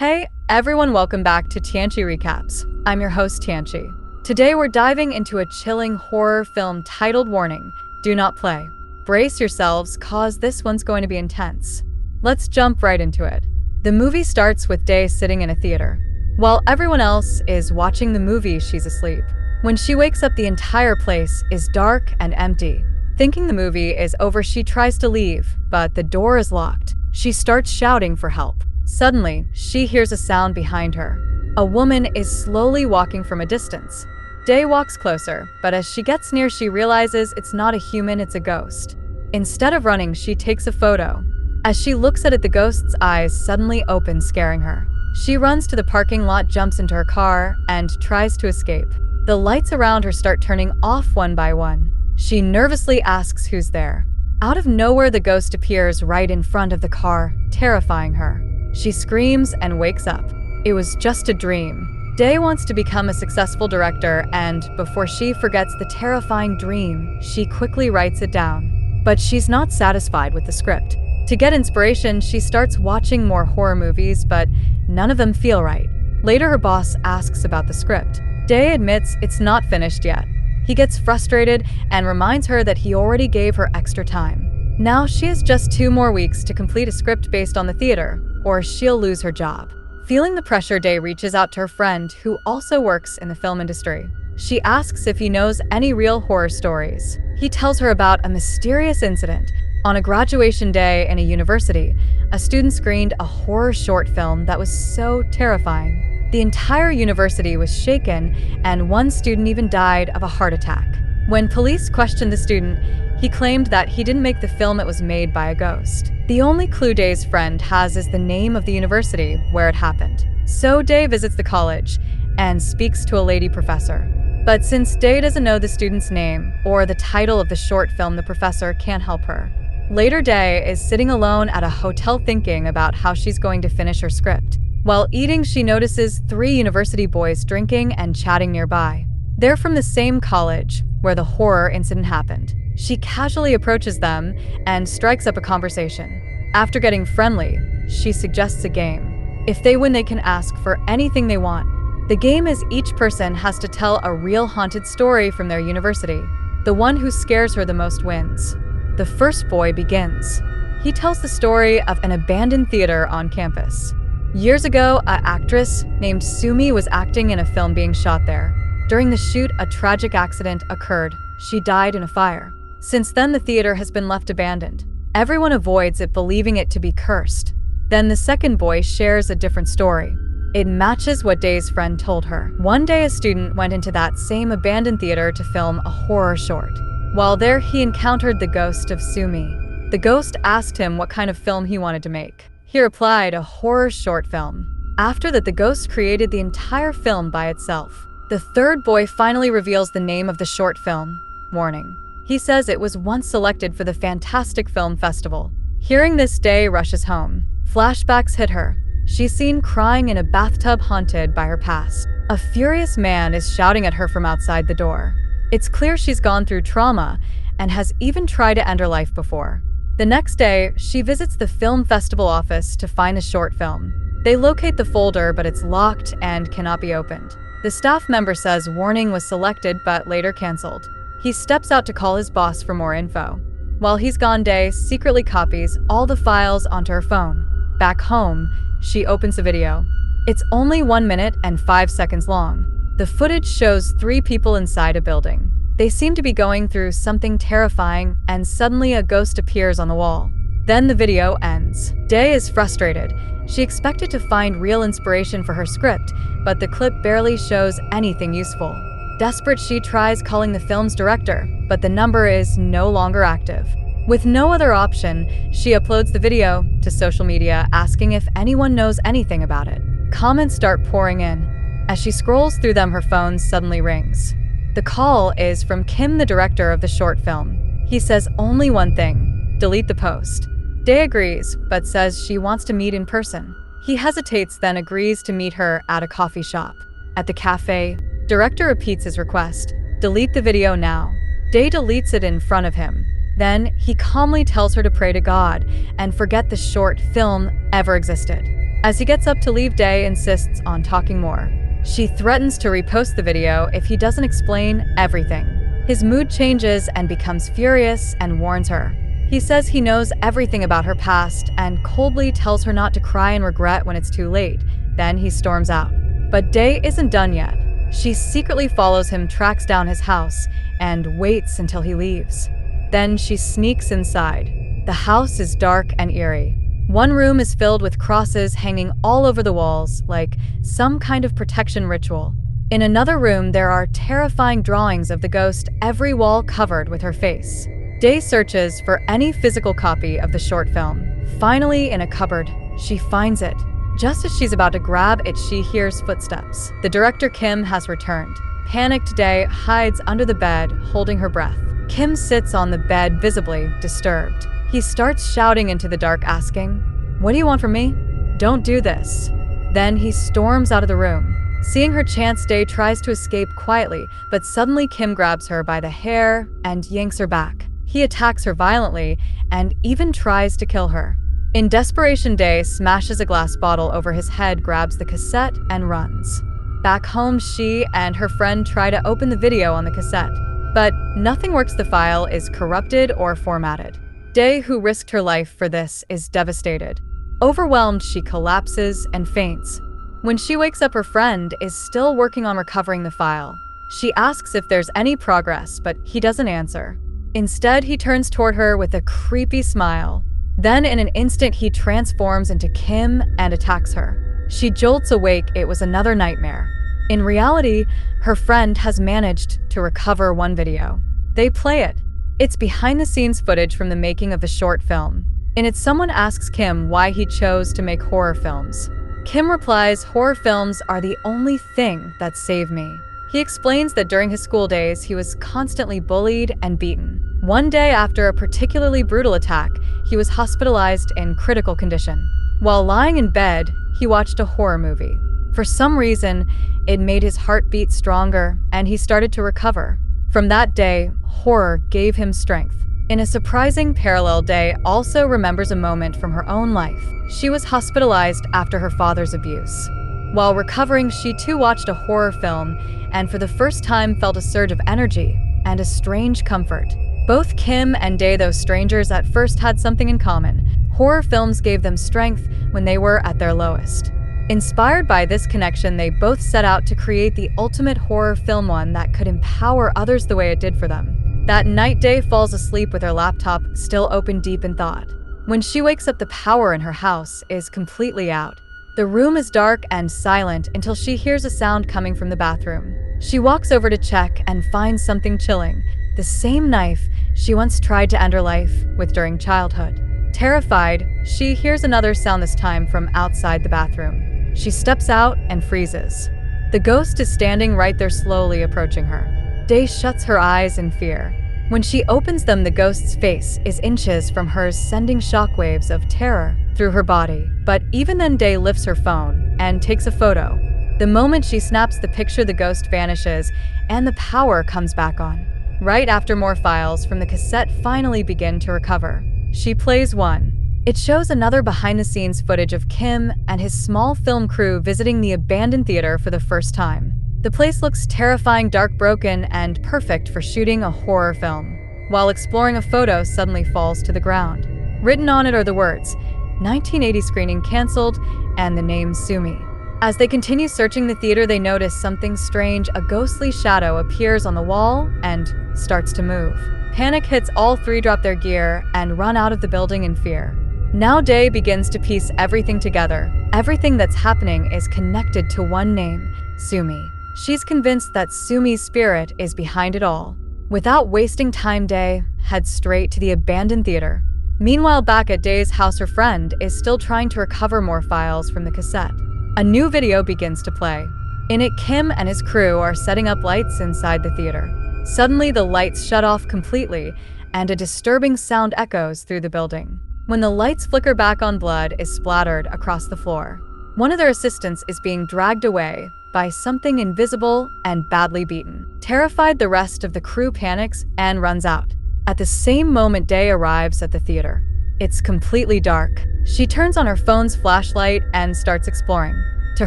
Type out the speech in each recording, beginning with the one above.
Hey, everyone, welcome back to Tianshi Recaps. I'm your host, Tianshi. Today we're diving into a chilling horror film titled Warning, Do Not Play. Brace yourselves, cause this one's going to be intense. Let's jump right into it. The movie starts with Day sitting in a theater. While everyone else is watching the movie, she's asleep. When she wakes up, the entire place is dark and empty. Thinking the movie is over, she tries to leave, but the door is locked. She starts shouting for help. Suddenly, she hears a sound behind her. A woman is slowly walking from a distance. Day walks closer, but as she gets near, she realizes it's not a human, it's a ghost. Instead of running, she takes a photo. As she looks at it, the ghost's eyes suddenly open, scaring her. She runs to the parking lot, jumps into her car, and tries to escape. The lights around her start turning off one by one. She nervously asks who's there. Out of nowhere, the ghost appears right in front of the car, terrifying her. She screams and wakes up. It was just a dream. Day wants to become a successful director, and before she forgets the terrifying dream, she quickly writes it down. But she's not satisfied with the script. To get inspiration, she starts watching more horror movies, but none of them feel right. Later, her boss asks about the script. Day admits it's not finished yet. He gets frustrated and reminds her that he already gave her extra time. Now she has just 2 more weeks to complete a script based on the theater, or she'll lose her job. Feeling the pressure, Day reaches out to her friend who also works in the film industry. She asks if he knows any real horror stories. He tells her about a mysterious incident. On a graduation day in a university, a student screened a horror short film that was so terrifying. The entire university was shaken, and one student even died of a heart attack. When police questioned the student, he claimed that he didn't make the film, it was made by a ghost. The only clue Day's friend has is the name of the university where it happened. So Day visits the college and speaks to a lady professor. But since Day doesn't know the student's name or the title of the short film, the professor can't help her. Later, Day is sitting alone at a hotel thinking about how she's going to finish her script. While eating, she notices 3 university boys drinking and chatting nearby. They're from the same college where the horror incident happened. She casually approaches them and strikes up a conversation. After getting friendly, she suggests a game. If they win, they can ask for anything they want. The game is each person has to tell a real haunted story from their university. The one who scares her the most wins. The first boy begins. He tells the story of an abandoned theater on campus. Years ago, an actress named Sumi was acting in a film being shot there. During the shoot, a tragic accident occurred. She died in a fire. Since then, the theater has been left abandoned. Everyone avoids it, believing it to be cursed. Then the second boy shares a different story. It matches what Day's friend told her. One day, a student went into that same abandoned theater to film a horror short. While there, he encountered the ghost of Sumi. The ghost asked him what kind of film he wanted to make. He replied, a horror short film. After that, the ghost created the entire film by itself. The third boy finally reveals the name of the short film, Warning. He says it was once selected for the Fantastic Film Festival. Hearing this, Day rushes home. Flashbacks hit her. She's seen crying in a bathtub, haunted by her past. A furious man is shouting at her from outside the door. It's clear she's gone through trauma and has even tried to end her life before. The next day, she visits the film festival office to find a short film. They locate the folder, but it's locked and cannot be opened. The staff member says Warning was selected but later canceled. He steps out to call his boss for more info. While he's gone, Day secretly copies all the files onto her phone. Back home, she opens a video. It's only 1 minute and 5 seconds long. The footage shows 3 people inside a building. They seem to be going through something terrifying, and suddenly a ghost appears on the wall. Then the video ends. Day is frustrated. She expected to find real inspiration for her script, but the clip barely shows anything useful. Desperate, she tries calling the film's director, but the number is no longer active. With no other option, she uploads the video to social media, asking if anyone knows anything about it. Comments start pouring in. As she scrolls through them, her phone suddenly rings. The call is from Kim, the director of the short film. He says only one thing: delete the post. Day agrees, but says she wants to meet in person. He hesitates, then agrees to meet her at a coffee shop. At the cafe, director repeats his request: delete the video now. Day deletes it in front of him. Then he calmly tells her to pray to God and forget the short film ever existed. As he gets up to leave, Day insists on talking more. She threatens to repost the video if he doesn't explain everything. His mood changes and becomes furious and warns her. He says he knows everything about her past and coldly tells her not to cry and regret when it's too late. Then he storms out. But Day isn't done yet. She secretly follows him, tracks down his house, and waits until he leaves. Then she sneaks inside. The house is dark and eerie. One room is filled with crosses hanging all over the walls, like some kind of protection ritual. In another room, there are terrifying drawings of the ghost, every wall covered with her face. Day searches for any physical copy of the short film. Finally, in a cupboard, she finds it. Just as she's about to grab it, she hears footsteps. The director, Kim, has returned. Panicked, Day hides under the bed, holding her breath. Kim sits on the bed, visibly disturbed. He starts shouting into the dark, asking, "What do you want from me? Don't do this." Then he storms out of the room. Seeing her chance, Day tries to escape quietly, but suddenly Kim grabs her by the hair and yanks her back. He attacks her violently and even tries to kill her. In desperation, Day smashes a glass bottle over his head, grabs the cassette, and runs. Back home, she and her friend try to open the video on the cassette, but nothing works. The file is corrupted or formatted. Day, who risked her life for this, is devastated. Overwhelmed, she collapses and faints. When she wakes up, her friend is still working on recovering the file. She asks if there's any progress, but he doesn't answer. Instead, he turns toward her with a creepy smile. Then, in an instant, he transforms into Kim and attacks her. She jolts awake. It was another nightmare. In reality, her friend has managed to recover one video. They play it. It's behind-the-scenes footage from the making of the short film. In it, someone asks Kim why he chose to make horror films. Kim replies, "Horror films are the only thing that saved me." He explains that during his school days, he was constantly bullied and beaten. One day, after a particularly brutal attack, he was hospitalized in critical condition. While lying in bed, he watched a horror movie. For some reason, it made his heart beat stronger, and he started to recover. From that day, horror gave him strength. In a surprising parallel, Day also remembers a moment from her own life. She was hospitalized after her father's abuse. While recovering, she too watched a horror film, and for the first time felt a surge of energy and a strange comfort. Both Kim and Day, though strangers at first, had something in common. Horror films gave them strength when they were at their lowest. Inspired by this connection, they both set out to create the ultimate horror film, one that could empower others the way it did for them. That night, Day falls asleep with her laptop still open, deep in thought. When she wakes up, the power in her house is completely out. The room is dark and silent until she hears a sound coming from the bathroom. She walks over to check and finds something chilling: the same knife she once tried to end her life with during childhood. Terrified, she hears another sound, this time from outside the bathroom. She steps out and freezes. The ghost is standing right there, slowly approaching her. Day shuts her eyes in fear. When she opens them, the ghost's face is inches from hers, sending shockwaves of terror through her body. But even then, Day lifts her phone and takes a photo. The moment she snaps the picture, the ghost vanishes and the power comes back on. Right after, more files from the cassette finally begin to recover. She plays one. It shows another behind-the-scenes footage of Kim and his small film crew visiting the abandoned theater for the first time. The place looks terrifying, dark, broken, and perfect for shooting a horror film. While exploring, a photo suddenly falls to the ground. Written on it are the words, "1980 screening canceled," and the name Sumi. As they continue searching the theater, they notice something strange. A ghostly shadow appears on the wall and starts to move. Panic hits all three, drop their gear, and run out of the building in fear. Now Day begins to piece everything together. Everything that's happening is connected to one name, Sumi. She's convinced that Sumi's spirit is behind it all. Without wasting time, Day heads straight to the abandoned theater. Meanwhile, back at Day's house, her friend is still trying to recover more files from the cassette. A new video begins to play. In it, Kim and his crew are setting up lights inside the theater. Suddenly, the lights shut off completely, and a disturbing sound echoes through the building. When the lights flicker back on, blood is splattered across the floor. One of their assistants is being dragged away by something invisible and badly beaten. Terrified, the rest of the crew panics and runs out. At the same moment, Day arrives at the theater. It's completely dark. She turns on her phone's flashlight and starts exploring. To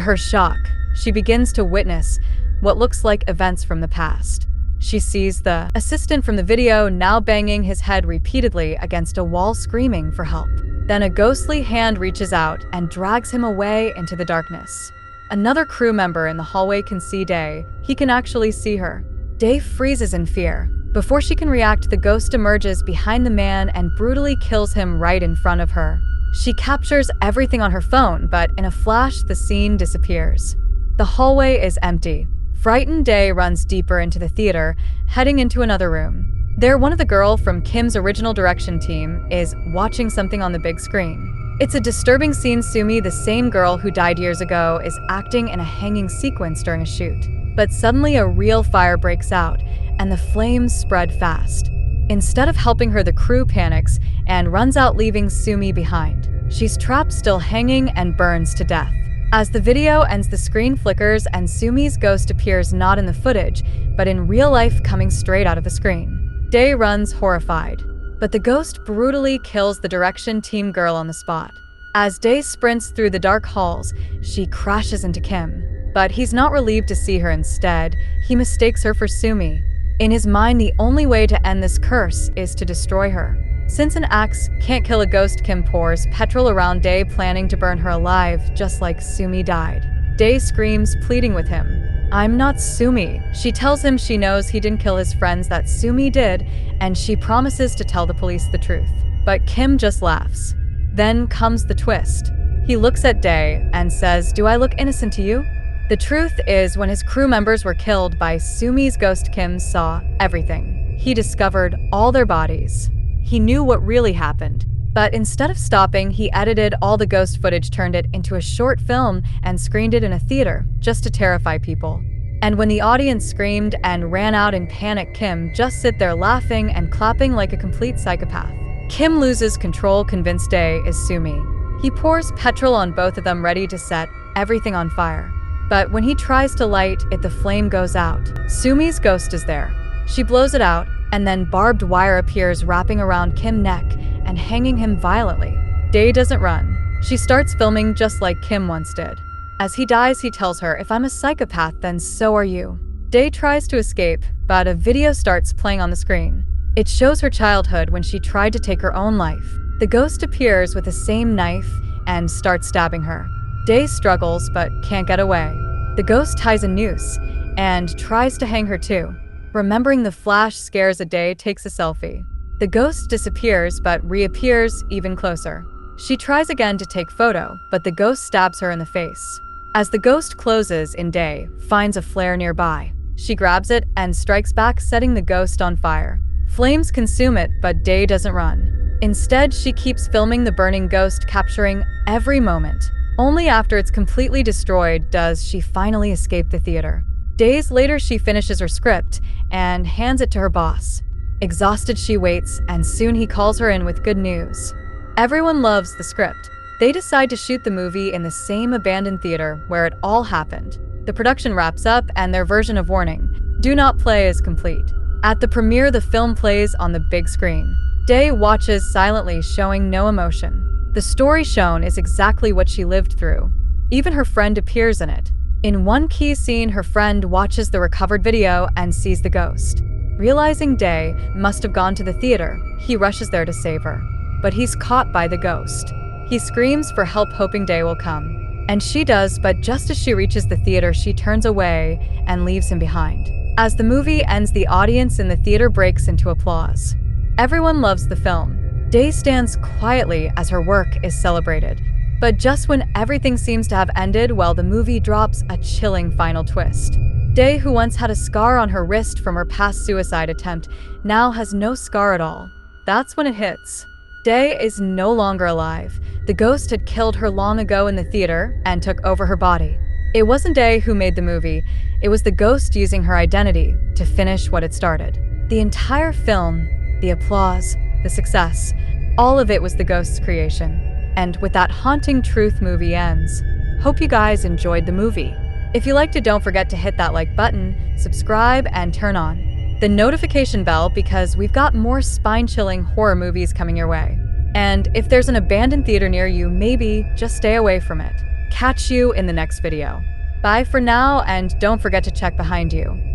her shock, she begins to witness what looks like events from the past. She sees the assistant from the video now banging his head repeatedly against a wall, screaming for help. Then a ghostly hand reaches out and drags him away into the darkness. Another crew member in the hallway can see Day. He can actually see her. Day freezes in fear. Before she can react, the ghost emerges behind the man and brutally kills him right in front of her. She captures everything on her phone, but in a flash, the scene disappears. The hallway is empty. Frightened, Day runs deeper into the theater, heading into another room. There, one of the girls from Kim's original direction team is watching something on the big screen. It's a disturbing scene. Sumi, the same girl who died years ago, is acting in a hanging sequence during a shoot. But suddenly a real fire breaks out, and the flames spread fast. Instead of helping her, the crew panics and runs out, leaving Sumi behind. She's trapped, still hanging, and burns to death. As the video ends, the screen flickers and Sumi's ghost appears not in the footage, but in real life, coming straight out of the screen. Day runs horrified, but the ghost brutally kills the direction team girl on the spot. As Day sprints through the dark halls, she crashes into Kim. But he's not relieved to see her. Instead, he mistakes her for Sumi. In his mind, the only way to end this curse is to destroy her. Since an axe can't kill a ghost, Kim pours petrol around Day, planning to burn her alive, just like Sumi died. Day screams, pleading with him. "I'm not Sumi." She tells him she knows he didn't kill his friends, that Sumi did, and she promises to tell the police the truth. But Kim just laughs. Then comes the twist. He looks at Day and says, "Do I look innocent to you?" The truth is, when his crew members were killed by Sumi's ghost, Kim saw everything. He discovered all their bodies. He knew what really happened. But instead of stopping, he edited all the ghost footage, turned it into a short film, and screened it in a theater, just to terrify people. And when the audience screamed and ran out in panic, Kim just sit there laughing and clapping like a complete psychopath. Kim loses control, convinced Day is Sumi. He pours petrol on both of them, ready to set everything on fire. But when he tries to light it, the flame goes out. Sumi's ghost is there. She blows it out, and then barbed wire appears, wrapping around Kim's neck and hanging him violently. Day doesn't run. She starts filming just like Kim once did. As he dies, he tells her, "If I'm a psychopath, then so are you." Day tries to escape, but a video starts playing on the screen. It shows her childhood when she tried to take her own life. The ghost appears with the same knife and starts stabbing her. Day struggles but can't get away. The ghost ties a noose and tries to hang her too. Remembering the flash scares, a Day takes a selfie. The ghost disappears but reappears even closer. She tries again to take photo, but the ghost stabs her in the face. As the ghost closes in, Day finds a flare nearby. She grabs it and strikes back, setting the ghost on fire. Flames consume it, but Day doesn't run. Instead, she keeps filming the burning ghost, capturing every moment. Only after it's completely destroyed does she finally escape the theater. Days later, she finishes her script and hands it to her boss. Exhausted, she waits, and soon he calls her in with good news. Everyone loves the script. They decide to shoot the movie in the same abandoned theater where it all happened. The production wraps up, and their version of Warning, Do Not Play, is complete. At the premiere, the film plays on the big screen. Day watches silently, showing no emotion. The story shown is exactly what she lived through. Even her friend appears in it. In one key scene, her friend watches the recovered video and sees the ghost. Realizing Day must have gone to the theater, he rushes there to save her. But he's caught by the ghost. He screams for help, hoping Day will come. And she does, but just as she reaches the theater, she turns away and leaves him behind. As the movie ends, the audience in the theater breaks into applause. Everyone loves the film. Day stands quietly as her work is celebrated. But just when everything seems to have ended, well, the movie drops a chilling final twist. Day, who once had a scar on her wrist from her past suicide attempt, now has no scar at all. That's when it hits. Day is no longer alive. The ghost had killed her long ago in the theater and took over her body. It wasn't Day who made the movie. It was the ghost using her identity to finish what it started. The entire film, the applause, the success, all of it was the ghost's creation. And with that haunting truth, movie ends. Hope you guys enjoyed the movie. If you liked it, don't forget to hit that like button, subscribe, and turn on the notification bell, because we've got more spine-chilling horror movies coming your way. And if there's an abandoned theater near you, maybe just stay away from it. Catch you in the next video. Bye for now, and don't forget to check behind you.